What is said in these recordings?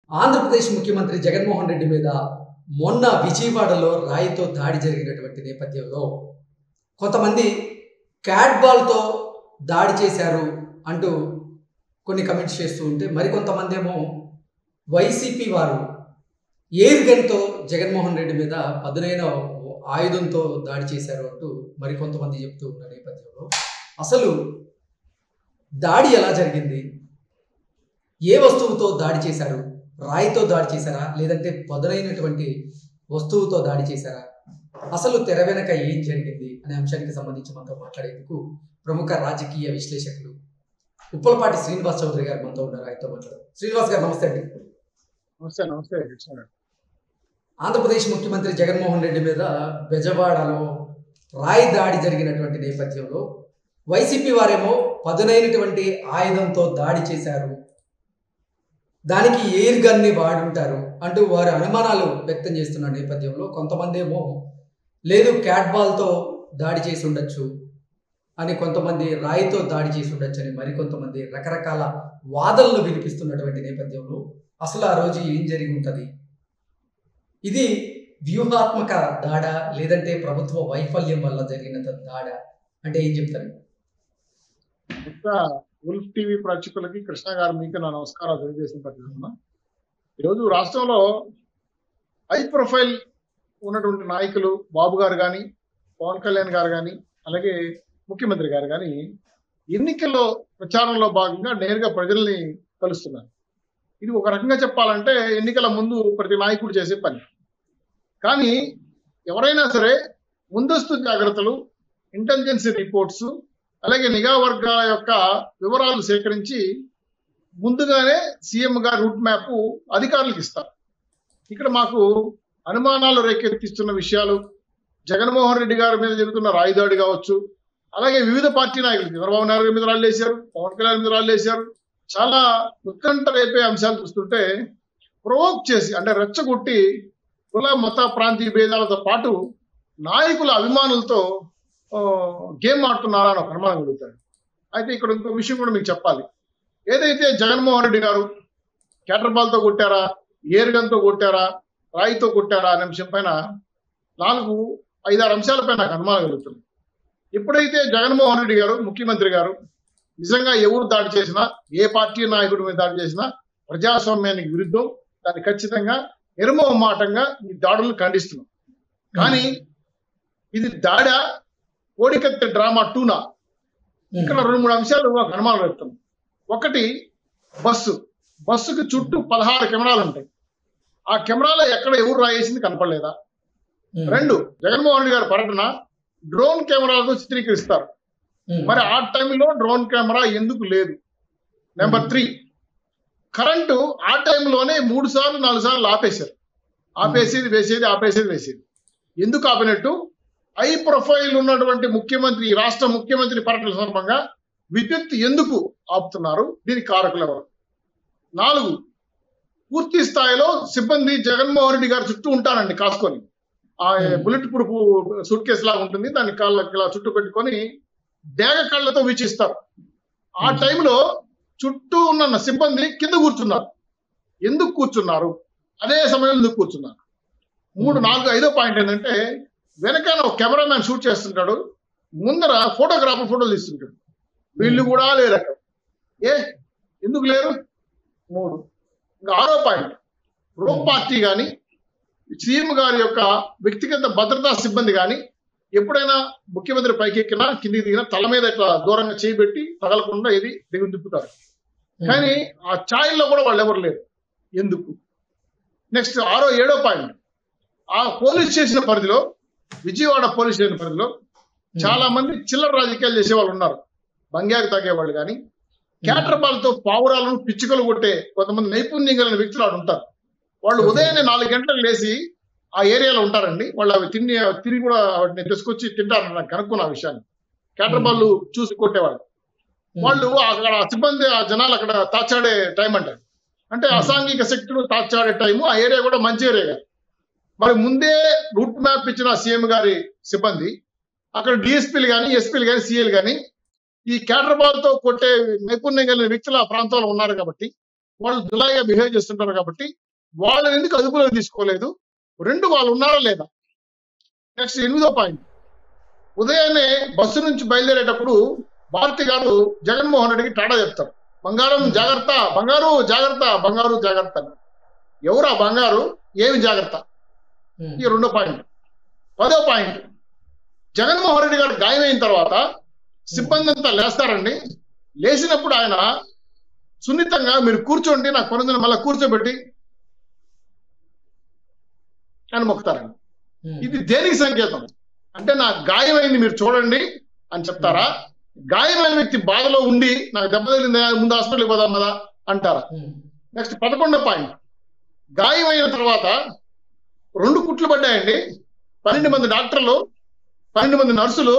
ఆంధ్రప్రదేశ్ ముఖ్యమంత్రి జగన్మోహన్ రెడ్డి మీద మొన్న విజయవాడలో రాయితో దాడి జరిగినటువంటి నేపథ్యంలో కొంతమంది క్యాట్ బాల్తో దాడి చేశారు అంటూ కొన్ని కమెంట్స్ చేస్తూ ఉంటే మరికొంతమంది ఏమో వైసీపీ వారు ఎయిర్ గన్తో జగన్మోహన్ రెడ్డి మీద పదునైన ఆయుధంతో దాడి చేశారు అంటూ మరికొంతమంది చెప్తూ ఉన్న నేపథ్యంలో అసలు దాడి ఎలా జరిగింది, ఏ వస్తువుతో దాడి చేశారు, రాయితో దాడి చేశారా లేదంటే పదునైనటువంటి వస్తువుతో దాడి చేశారా, అసలు తెర వెనక ఏం జరిగింది అనే అంశానికి సంబంధించి మనతో మాట్లాడేందుకు ప్రముఖ రాజకీయ విశ్లేషకులు ఉప్పలపాటి శ్రీనివాస్ చౌదరి గారు మనతో ఉన్నారు. ఆయనతో మాట్లాడారు. శ్రీనివాస్ గారు నమస్తే అండి. నమస్తే. నమస్తే. ఆంధ్రప్రదేశ్ ముఖ్యమంత్రి జగన్మోహన్ రెడ్డి మీద బెజవాడలో రాయి దాడి జరిగినటువంటి నేపథ్యంలో వైసీపీ వారేమో పదునైనటువంటి ఆయుధంతో దాడి చేశారు, దానికి ఎయిర్ గన్ని వాడుంటారు అంటూ వారి అనుమానాలు వ్యక్తం చేస్తున్న నేపథ్యంలో కొంతమంది ఏమో లేదు క్యాట్ బాల్తో దాడి చేసి ఉండొచ్చు అని, కొంతమంది రాయితో దాడి చేసి ఉండొచ్చు అని, మరికొంతమంది రకరకాల వాదనలు వినిపిస్తున్నటువంటి నేపథ్యంలో అసలు ఆ రోజు ఏం జరిగి ఉంటుంది, ఇది వ్యూహాత్మక దాడా లేదంటే ప్రభుత్వ వైఫల్యం వల్ల జరిగిన దాడా అంటే ఏం చెప్తారు? ఉల్ఫ్ టీవీ ప్రేక్షకులకి కృష్ణ గారు మీకు నా నమస్కారాలు తెలియజేసిన ప్రతిస్తున్నా. ఈరోజు రాష్ట్రంలో హై ప్రొఫైల్ ఉన్నటువంటి నాయకులు బాబు గారు కానీ, పవన్ కళ్యాణ్ గారు కానీ, అలాగే ముఖ్యమంత్రి గారు కానీ ఎన్నికల్లో ప్రచారంలో భాగంగా నేరుగా ప్రజల్ని కలుస్తున్నారు. ఇది ఒక రకంగా చెప్పాలంటే ఎన్నికల ముందు ప్రతి నాయకుడు చేసే పని. కానీ ఎవరైనా సరే ముందస్తు జాగ్రత్తలు, ఇంటెలిజెన్స్ రిపోర్ట్స్, అలాగే నిఘా వర్గాల యొక్క వివరాలు సేకరించి ముందుగానే సీఎం గారు రూట్ మ్యాప్ అధికారులకు ఇస్తారు. ఇక్కడ మాకు అనుమానాలు రేకెత్తిస్తున్న విషయాలు, జగన్మోహన్ రెడ్డి గారి మీద జరుగుతున్న రాయిదాడి కావచ్చు, అలాగే వివిధ పార్టీ నాయకులు చంద్రబాబు నాయుడు మీద రాళ్ళు వేశారు, పవన్ కళ్యాణ్ మీద రాళ్ళు వేశారు, చాలా ఉత్కంఠ రేపే అంశాలు చూస్తుంటే ప్రొవోక్ చేసి అంటే రెచ్చగొట్టి కుల మత ప్రాంతీయ భేదాలతో పాటు నాయకుల అభిమానులతో గేమ్ ఆడుతున్నారా అని ఒక అనుమానం కలుగుతాడు. అయితే ఇక్కడ ఇంకో విషయం కూడా మీకు చెప్పాలి. ఏదైతే జగన్మోహన్ రెడ్డి గారు క్యాటర్ బాల్తో కొట్టారా, ఎయిర్ గన్తో కొట్టారా, రాయితో కొట్టారా అనే అంశం పైన 4-5-6 అంశాలపై నాకు అనుమానం కలుగుతుంది. ఎప్పుడైతే జగన్మోహన్ రెడ్డి గారు ముఖ్యమంత్రి గారు నిజంగా ఎవరు దాడి చేసినా, ఏ పార్టీ నాయకుడి మీద దాడి చేసినా ప్రజాస్వామ్యానికి విరుద్ధం, దాన్ని ఖచ్చితంగా నిర్మోహమాటంగా ఈ దాడులను ఖండిస్తున్నాం. కానీ ఇది దాడా కోడికత్తి డ్రామా 2నా? ఇక్కడ 2-3 అంశాలు ఒక అనుమానం పెడుతున్నాం. ఒకటి, బస్సుకి చుట్టూ 16 కెమెరాలు ఉంటాయి. ఆ కెమెరాలో ఎక్కడ ఎవరు రాయేసింది కనపడలేదా? 2, జగన్మోహన్ రెడ్డి గారి పర్యటన డ్రోన్ కెమెరాలతో చిత్రీకరిస్తారు. మరి ఆ టైంలో డ్రోన్ కెమెరా ఎందుకు లేదు? నెంబర్ 3, కరెంటు ఆ టైంలోనే 3 సార్లు 4 సార్లు ఆపేశారు. ఆపేసేది వేసేది. ఎందుకు ఆపినట్టు? హై ప్రొఫైల్ ఉన్నటువంటి ముఖ్యమంత్రి, రాష్ట్ర ముఖ్యమంత్రి పర్యటన సందర్భంగా విద్యుత్ ఎందుకు ఆపుతున్నారు? దీనికి కారకులు ఎవరు? 4, పూర్తి స్థాయిలో సిబ్బంది జగన్మోహన్ రెడ్డి గారు చుట్టూ ఉంటారండి కాసుకొని. ఆ బుల్లెట్ ప్రూఫ్ సూట్ కేసు లాగా ఉంటుంది, దాన్ని కాళ్ళకి ఇలా చుట్టూ పెట్టుకొని డేగ కళ్ళతో వీక్షిస్తారు. ఆ టైంలో చుట్టూ ఉన్న సిబ్బంది కింద కూర్చున్నారు. ఎందుకు కూర్చున్నారు? అదే సమయంలో ఎందుకు కూర్చున్నారు? 3, 4, 5వ పాయింట్ ఏంటంటే వెనకాల ఒక కెమెరామ్యాన్ షూట్ చేస్తుంటాడు, ముందర ఫోటోగ్రాఫర్ ఫోటోలు తీస్తుంటాడు. వీళ్ళు కూడా లేరు అక్కడ. ఎందుకు లేరు? 3. ఇంకా 6వ పాయింట్, రో పార్టీ కానీ సీఎం గారి యొక్క వ్యక్తిగత భద్రతా సిబ్బంది కానీ ఎప్పుడైనా ముఖ్యమంత్రి పైకి ఎక్కినా కిందికి దిగినా తల మీద ఇట్లా దూరంగా చేయబెట్టి తగలకుండా ఇది దిగులు తిప్పుతారు. కానీ ఆ ఛాయల్లో కూడా వాళ్ళు ఎవరు లేరు. ఎందుకు? నెక్స్ట్ 6వ 7వ పాయింట్, ఆ పోలీస్ స్టేషన్ పరిధిలో, విజయవాడ పోలీస్ స్టేషన్ పరిధిలో చాలా మంది చిల్లర రాజకీయాలు చేసే వాళ్ళు ఉన్నారు. బంగ్యాకు తాగేవాళ్ళు కానీ, క్యాటర్ బాల్తో పావురాలను పిచ్చుకలు కొట్టే కొంతమంది నైపుణ్యం కలిగిన వ్యక్తులు ఆడు ఉంటారు. వాళ్ళు ఉదయాన్నే 4 గంటలకు లేచి ఆ ఏరియాలో ఉంటారండి. వాళ్ళు అవి తిరిగి కూడా వాటిని తీసుకొచ్చి తింటారని నాకు కనుక్కున్న ఆ విషయాన్ని. క్యాటర్ బాల్ చూసి కొట్టేవాళ్ళు. వాళ్ళు అక్కడ సిబ్బంది, ఆ జనాలు అక్కడ తాచాడే టైం అంటారు. అంటే అసాంఘిక శక్తులు తాచాడే టైము. ఆ ఏరియా కూడా మంచి ఏరియా. మరి ముందే రూట్ మ్యాప్ ఇచ్చిన సీఎం గారి సిబ్బంది అక్కడ డిఎస్పీలు కానీ, ఎస్పీలు కానీ, సీఏలు కానీ ఈ క్యాటర్ బాల్ తో కొట్టే నైపుణ్యం కలిగిన వ్యక్తులు ఆ ప్రాంతంలో ఉన్నారు కాబట్టి వాళ్ళు జులాయిగా బిహేవ్ చేస్తుంటారు కాబట్టి వాళ్ళని ఎందుకు అదుపులోకి తీసుకోలేదు? 2 వాళ్ళు ఉన్నారా లేదా? నెక్స్ట్ 8వ పాయింట్, ఉదయాన్నే బస్సు నుంచి బయలుదేరేటప్పుడు భారతి గారు జగన్మోహన్ రెడ్డికి టాటా చెప్తారు, బంగారం జాగ్రత్త, బంగారు జాగ్రత్త, బంగారు జాగ్రత్త. ఎవరా బంగారు, ఏమి జాగ్రత్త? ఈ 2వ పాయింట్. 10వ పాయింట్, జగన్మోహన్ రెడ్డి గారు గాయమైన తర్వాత సిబ్బంది అంతా లేస్తారండి. లేచినప్పుడు ఆయన సున్నితంగా మీరు కూర్చోండి, నాకు పనుందని మళ్ళీ కూర్చోబెట్టి అని మొక్కుతారండి. ఇది దేనికి సంకేతం అంటే, నాకు గాయమైంది మీరు చూడండి అని చెప్తారా? గాయమైన వ్యక్తి బాధలో ఉండి నాకు దెబ్బ తగిలిందా, ముందు హాస్పిటల్కి పోదాం కదా అంటారా? నెక్స్ట్ 11వ పాయింట్, గాయమైన తర్వాత 2 కుట్లు పడ్డాయండి. 12 మంది డాక్టర్లు, 12 మంది నర్సులు,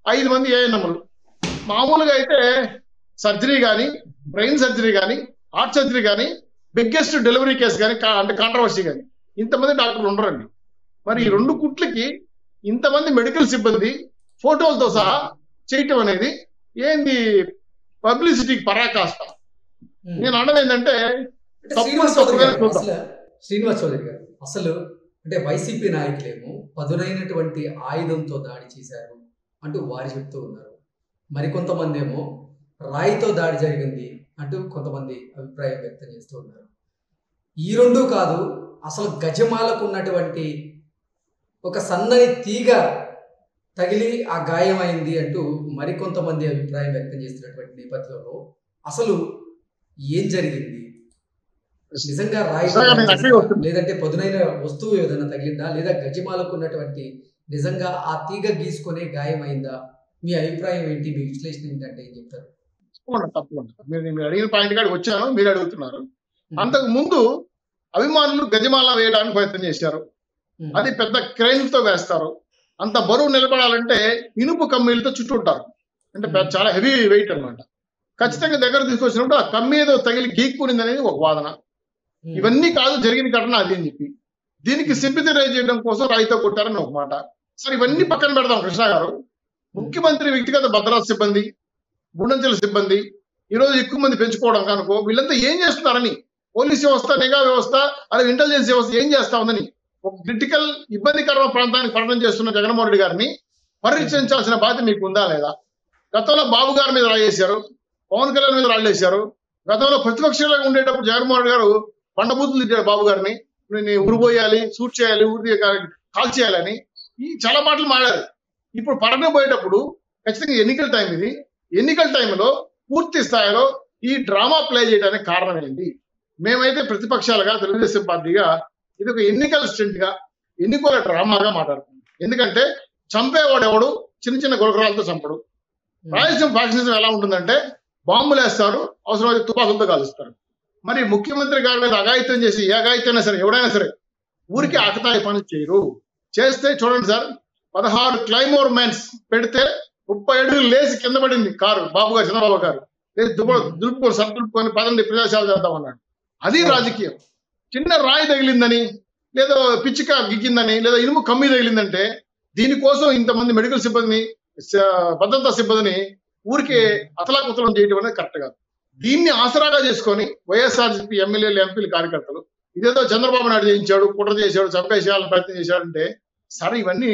5 మంది ఏఎన్ఎంలు. మామూలుగా అయితే సర్జరీ కానీ, బ్రెయిన్ సర్జరీ కానీ, హార్ట్ సర్జరీ కానీ, బిగ్గెస్ట్ డెలివరీ కేసు కానీ, అంటే కాంట్రవర్సీ కానీ ఇంతమంది డాక్టర్లు ఉండరండి. మరి ఈ 2 కుట్లకి ఇంతమంది మెడికల్ సిబ్బంది ఫోటోలతో సహా చేయటం అనేది ఏంది పబ్లిసిటీకి పరాకాష్ట. నేను అనడం ఏంటంటే, శ్రీనివాస్ చౌదరి గారు, అసలు అంటే వైసీపీ నాయకులేమో పదునైనటువంటి ఆయుధంతో దాడి చేశారు అంటూ వారు చెప్తూ ఉన్నారు. మరికొంతమంది ఏమో రాయితో దాడి జరిగింది అంటూ కొంతమంది అభిప్రాయం వ్యక్తం చేస్తూ ఉన్నారు. ఈ 2 కాదు, అసలు గజమాలకు ఉన్నటువంటి ఒక సన్నని తీగ తగిలి ఆ గాయమైంది అంటూ మరికొంతమంది అభిప్రాయం వ్యక్తం చేస్తున్నటువంటి నేపథ్యంలో అసలు ఏం జరిగింది? నిజంగా రాయి లేదంటే పదునైన వస్తువు ఏదైనా తగిలిందా, లేదా గజమాలకు ఉన్నటువంటి నిజంగా ఆ తీగ గీసుకునే గాయమైందా? మీ అభిప్రాయం ఏంటి? మీ విశ్లేషణ ఏంటంటే ఏం చెప్తారు? తప్పకుండా మీరు అడిగిన పాయింట్ కాడికి వచ్చాను, మీరు అడుగుతున్నారు. అంతకు ముందు అభిమానులు గజమాల వేయడానికి ప్రయత్నం చేశారు. అది పెద్ద క్రెయిన్ తో వేస్తారు. అంత బరువు నిలబడాలంటే ఇనుపు కమ్మీలతో చుట్టుంటారు, అంటే చాలా హెవీ వెయిట్ అనమాట. ఖచ్చితంగా దగ్గర తీసుకొచ్చినప్పుడు ఆ కమ్మీ ఏదో తగిలి గీక్కునింది అనేది ఒక వాదన. ఇవన్నీ కాదు జరిగిన ఘటన అది అని చెప్పి దీనికి సింపతి రైజ్ చేయడం కోసం రాయితో కొట్టారని ఒక మాట. సరే, ఇవన్నీ పక్కన పెడదాం. కృష్ణ గారు, ముఖ్యమంత్రి వ్యక్తిగత భద్రతా సిబ్బంది, గుండంచెల సిబ్బంది ఈరోజు ఎక్కువ మంది పెంచుకోవడం కనుకో, వీళ్ళంతా ఏం చేస్తున్నారని, పోలీస్ వ్యవస్థ, నిఘా వ్యవస్థ, అలాగే ఇంటెలిజెన్స్ వ్యవస్థ ఏం చేస్తా ఉందని ఒక క్రిటికల్ ఇబ్బందికరమైన ప్రాంతానికి పట్టణం చేస్తున్న జగన్మోహన్ రెడ్డి గారిని పరీక్షించాల్సిన బాధ్యత మీకు ఉందా లేదా? గతంలో బాబు గారి మీద రాయేశారు, పవన్ కళ్యాణ్ మీద రాళ్ళేశారు. గతంలో ప్రతిపక్షంగా ఉండేటప్పుడు జగన్మోహన్ రెడ్డి గారు బండబూతులు తిట్టాడు బాబు గారిని, ఉరిపోయాలి, షూట్ చేయాలి, ఊరి కాల్ చేయాలని ఈ చాలా మాటలు మాడారు. ఇప్పుడు పట్టణం పోయేటప్పుడు ఖచ్చితంగా ఎన్నికల టైం ఇది. ఎన్నికల టైంలో పూర్తి స్థాయిలో ఈ డ్రామా ప్లే చేయడానికి కారణం ఏంటి? మేమైతే ప్రతిపక్షాలుగా, తెలుగుదేశం పార్టీగా ఇది ఒక ఎన్నికల స్టెంట్ గా, ఎన్నికల డ్రామాగా మాట్లాడుతున్నాం. ఎందుకంటే చంపేవాడు ఎవడు చిన్న చిన్న గులకరాలతో చంపడు. రాయలసీమ ఫ్యాక్షనిజం ఎలా ఉంటుందంటే బాంబులు వేస్తారు, అవసరమైతే తుపాకులతో కాలుస్తారు. మరి ముఖ్యమంత్రి గారి మీద అఘాయిత్యం చేసి, ఏ అఘాయితైనా సరే, ఎవడైనా సరే ఊరికి ఆకతాయి పనులు చేయరు. చేస్తే చూడండి సార్, 16 క్లైమోర్ మ్యాన్స్ పెడితే 30 అడుగులు లేచి కింద పడింది కారు. బాబు గారు, చంద్రబాబు గారు దులుపుకొని సర్దులుపుకొని పదండి ప్రజాసేవ చేద్దామన్నాడు. అది రాజకీయం. చిన్న రాయి తగిలిందని, లేదా పిచ్చిక గిగ్గిందని, లేదా ఇనుము కమ్మి తగిలిందంటే దీనికోసం ఇంతమంది మెడికల్ సిబ్బందిని, భద్రతా సిబ్బందిని ఊరికే అతలాకుతలం చేయడం అనేది కరెక్ట్ కాదు. దీన్ని ఆసరాగా చేసుకొని వైఎస్ఆర్సీపీ ఎమ్మెల్యేలు, ఎంపీలు, కార్యకర్తలు ఇదేదో చంద్రబాబు నాయుడు చేయించాడు, కుట్ర చేశాడు, చంపేసేయాలని ప్రయత్నం చేశాడంటే సరే, ఇవన్నీ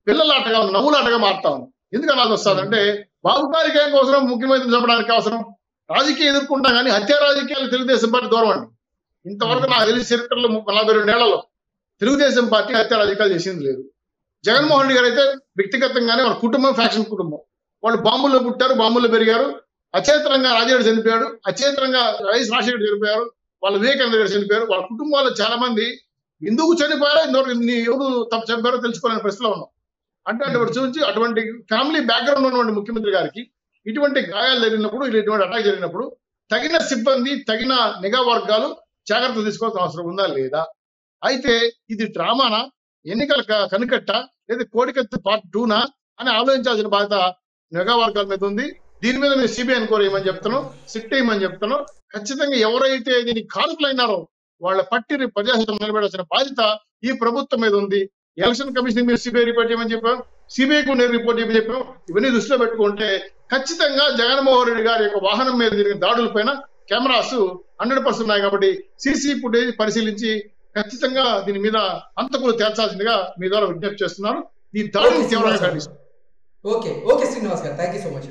పిల్లలాటగా, నవ్వులాటగా మారుతా ఉంది. ఎందుకని అది వస్తుందంటే, బాబు గారికి ఏం అవసరం, ముఖ్యమంత్రిని చంపడానికి అవసరం? రాజకీయం ఎదుర్కొంటాం కానీ హత్యా రాజకీయాలు తెలుగుదేశం పార్టీ దూరం అండి. ఇంతవరకు నాకు తెలిసి చరిత్రలో 42 ఏళ్లలో తెలుగుదేశం పార్టీ హత్యా రాజకీయాలు చేసింది లేదు. జగన్మోహన్ రెడ్డి గారు అయితే వ్యక్తిగతంగానే వాళ్ళ కుటుంబం ఫ్యాక్షన్ కుటుంబం. వాళ్ళు బాంబుల్లో పుట్టారు, బాంబుల్లో పెరిగారు. అచేతనంగా రాజారెడ్డి చనిపోయాడు, అచేతనంగా వైఎస్ రాజశేఖర్ చనిపోయారు, వాళ్ళ వివేకానంద గారు చనిపోయారు. వాళ్ళ కుటుంబాల్లో చాలా మంది ఎందుకు చనిపోయారో, ఎవరు తప్పు చంపారో తెలుసుకోవాలని ప్రశ్నలో ఉన్నాం. అంటే చూసి అటువంటి ఫ్యామిలీ బ్యాక్గ్రౌండ్ ఉన్నటువంటి ముఖ్యమంత్రి గారికి ఇటువంటి గాయాలు జరిగినప్పుడు, ఇటువంటి అటాక్ జరిగినప్పుడు తగిన సిబ్బంది, తగిన నిఘా వర్గాలు జాగ్రత్త తీసుకోవాల్సిన అవసరం ఉందా లేదా? అయితే ఇది డ్రామానా, ఎన్నికల కనుకట్ట, లేదా కోడికత్తి పార్ట్ 2నా అని ఆలోచించాల్సిన బాధ్యత నిఘా వర్గాల మీద ఉంది. దీని మీద నేను సిబిఐ ఎంక్వైరీ చేయమని చెప్తాను, సిట్ చేయమని చెప్తాను. ఖచ్చితంగా ఎవరైతే దీనికి కారకులైనారో వాళ్ళ పట్టిని ప్రజాహితం నిలబెట్టాల్సిన బాధ్యత ఈ ప్రభుత్వం మీద ఉంది. ఎలక్షన్ కమిషన్ మీరు సిబిఐ రిపోర్ట్ చేయమని చెప్పాం, సిబిఐకు నేను రిపోర్ట్ చేయమని చెప్పాం. ఇవన్నీ దృష్టిలో పెట్టుకుంటే ఖచ్చితంగా జగన్మోహన్ రెడ్డి గారి యొక్క వాహనం మీద జరిగిన దాడుల పైన కెమెరాస్ 100% ఉన్నాయి కాబట్టి సీసీ ఫుటేజ్ పరిశీలించి ఖచ్చితంగా దీని మీద హంతకులు తేల్చాల్సిందిగా మీ ద్వారా విజ్ఞప్తి చేస్తున్నారు. ఈ దాడిని తీవ్రంగా ఖండిస్తున్నారు. ఓకే శ్రీనివాస్ గారు, థ్యాంక్ యూ సో మచ్.